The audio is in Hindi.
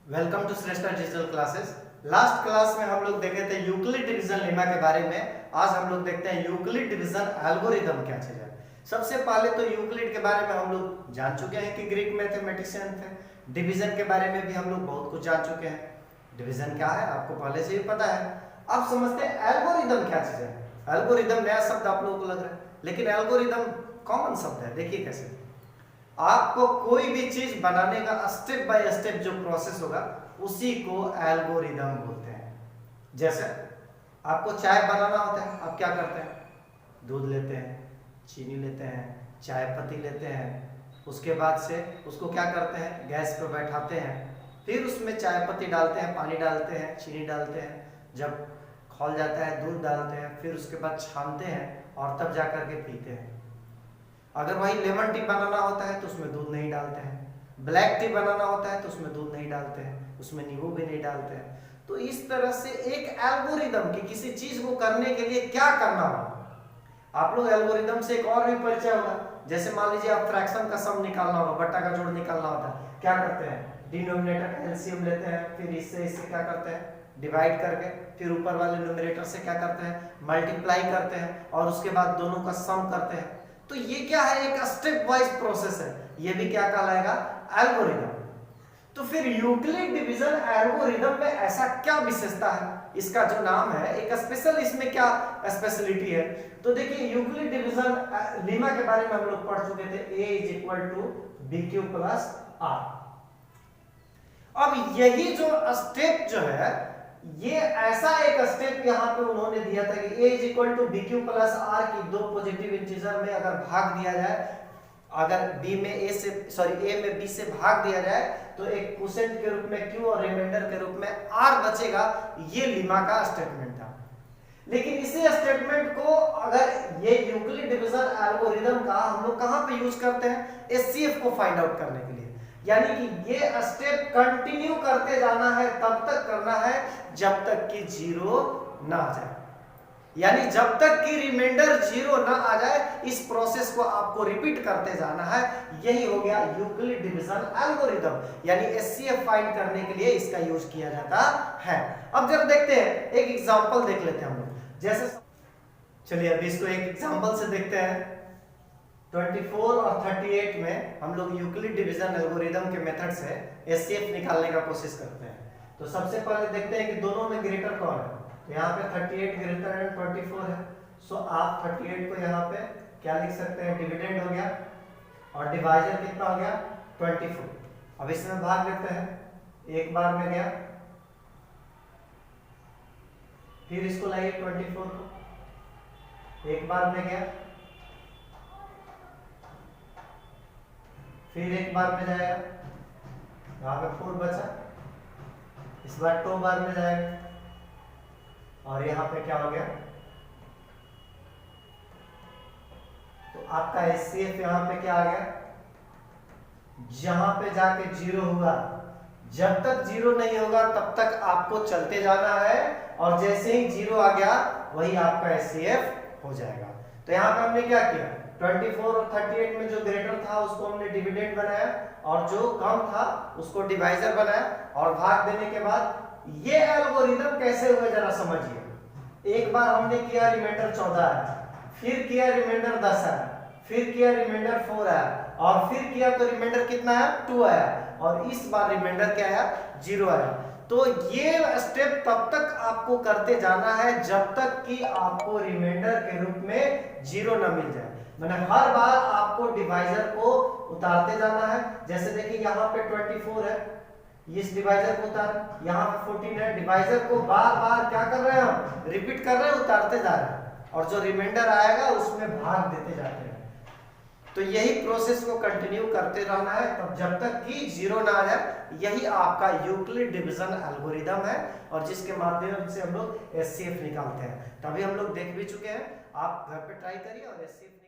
Welcome to Shreshtha digital classes. Last class में हम लोग देखे थे यूक्लिड डिवीजन लेमा के बारे में। आज हम लोग देखते हैं यूक्लिड डिवीजन एल्गोरिदम क्या चीज है। सबसे पहले तो यूक्लिड के बारे में हम लोग जान चुके हैं कि ग्रीक मैथमेटिशियन थे। डिवीजन के बारे में भी हम लोग बहुत कुछ जान चुके हैं। डिवीजन क्या है आपको पहले से ही पता है। अब समझते हैं एल्गोरिदम क्या चीज है। एल्गोरिदम नया शब्द आप लोगों को लग रहा है, लेकिन एल्गोरिदम कॉमन शब्द है। देखिए कैसे आपको कोई भी चीज बनाने का स्टेप बाय स्टेप जो प्रोसेस होगा उसी को एल्गोरिदम बोलते हैं। जैसे आपको चाय बनाना होता है, आप क्या करते हैं? दूध लेते हैं, चीनी लेते हैं, चाय पत्ती लेते हैं, उसके बाद से उसको क्या करते हैं? गैस पे बैठाते हैं, फिर उसमें चाय पत्ती डालते हैं, पानी डालते हैं, चीनी डालते हैं, जब खौल जाता है दूध डालते हैं, फिर उसके बाद छानते हैं और तब जा करके पीते हैं। अगर वही लेमन टी बनाना होता है तो उसमें दूध नहीं डालते हैं, ब्लैक टी बनाना होता है तो उसमें दूध नहीं डालते हैं, उसमें नींबू भी नहीं डालते हैं। तो इस तरह से एक एल्गोरिदम की किसी चीज को करने के लिए क्या करना होगा, आप लोग एल्गोरिदम से एक और भी परिचय होगा। जैसे मान लीजिए आप फ्रैक्शन का सम निकालना होगा, बट्टा का जोड़ निकालना होता है, क्या करते हैं? डिनोमिनेटर का एलसीएम लेते हैं, फिर इससे क्या करते हैं? डिवाइड करके फिर ऊपर वाले न्यूमरेटर से क्या करते हैं? मल्टीप्लाई करते हैं और उसके बाद दोनों का सम करते हैं। तो ये क्या है? एक स्टेप वाइज प्रोसेस है। ये भी क्या कहलाएगा? एल्गोरिदम। तो फिर यूक्लिड डिवीजन एल्गोरिदम में ऐसा क्या विशेषता है? इसका जो नाम है एक स्पेशल, इसमें क्या स्पेशलिटी है? तो देखिए यूक्लिड डिवीजन लीमा के बारे में हम लोग पढ़ चुके थे, a = bq + r। अब यही जो स्टेप जो है, ये ऐसा एक स्टेप यहाँ पे उन्होंने दिया था कि a = bq + r की दो पॉजिटिव इंटीजर में अगर भाग दिया जाए, अगर b में a में b से भाग दिया जाए तो एक क्वोशिएंट के रूप में q और रिमाइंडर के रूप में r बचेगा। ये लीमा का स्टेटमेंट था। लेकिन इसी स्टेटमेंट को अगर ये यूक्लिड डिवीजन एल्गोरिदम का हम लोग कहां पे यूज करते हैं? एचसीएफ को फाइंड आउट करने के लिए। यानी कि ये स्टेप कंटिन्यू करते जाना है, तब तक करना है जब तक कि जीरो ना आ जाए, यानी जब तक कि रिमाइंडर जीरो ना आ जाए इस प्रोसेस को आपको रिपीट करते जाना है। यही हो गया यूक्लिड डिवीजन एल्गोरिदम, यानी एचसीएफ फाइंड करने के लिए इसका यूज किया जाता है। अब जरा देखते हैं, एक एग्जांपल देख लेते हैं हम लोग। जैसे चलिए अभी इसको एक एग्जांपल से देखते हैं। 24 और 38 में हम लोग यूक्लिड डिवीजन एल्गोरिदम के मेथड से एचसीएफ निकालने का कोशिश करते हैं। तो सबसे पहले देखते हैं कि दोनों में ग्रेटर कौन है। तो यहाँ पे 38 ग्रेटर देन 24 है, सो आप 38 को यहाँ पे क्या लिख सकते हैं? डिविडेंड हो गया और डिवाइजर कितना हो गया? 24। अब इसमें भाग लेते हैं, एक बार में गया, फिर इसको लाइए 24 को, एक बार में गया, फिर एक बार में जाएगा, यहाँ पे 4 बचा, इस बार 2 बार में जाएगा और यहाँ पे क्या हो गया? तो आपका एचसीएफ यहाँ पे क्या आ गया? जहां पे जाके जीरो हुआ, जब तक जीरो नहीं होगा तब तक आपको चलते जाना है और जैसे ही जीरो आ गया वही आपका एचसीएफ हो जाएगा। तो यहाँ पे हमने क्या किया? 24 और 38 में जो ग्रेटर था उसको हमने डिविडेंड बनाया और जो कम था उसको डिवाइजर बनाया और भाग देने के बाद ये एल्गोरिदम कैसे हुआ जरा समझिए। एक बार हमने किया रिमाइंडर 14 है, फिर किया रिमाइंडर 10 है, फिर किया रिमाइंडर 4 है और फिर किया तो रिमाइंडर कितना है? 2 आया और इस बार रिमाइंडर क्या आया? 0 आया। तो ये स्टेप तब तक आपको करते जाना है जब तक कि आपको रिमाइंडर के रूप में 0 ना मिल जाए। मैंने हर बार आपको डिवाइजर को उतारते जाना है। जैसे देखिए यहाँ पे 24 है, इस डिवाइजर को उतार, यहाँ पे 14 है, डिवाइजर को बार बार क्या कर रहे हैं? हम रिपीट कर रहे हैं, उतारते जा रहे हैं और जो रिमाइंडर आएगा उसमें भाग देते जाते हैं। तो यही प्रोसेस को कंटिन्यू करते रहना है तब जब तक कि जीरो ना आ जाए। यही आपका यूक्लिड डिवीजन एल्गोरिदम है और जिसके माध्यम से हम लोग एचसीएफ निकालते हैं। तभी हम लोग देख भी चुके हैं, आप घर पे ट्राई करिए और एचसीएफ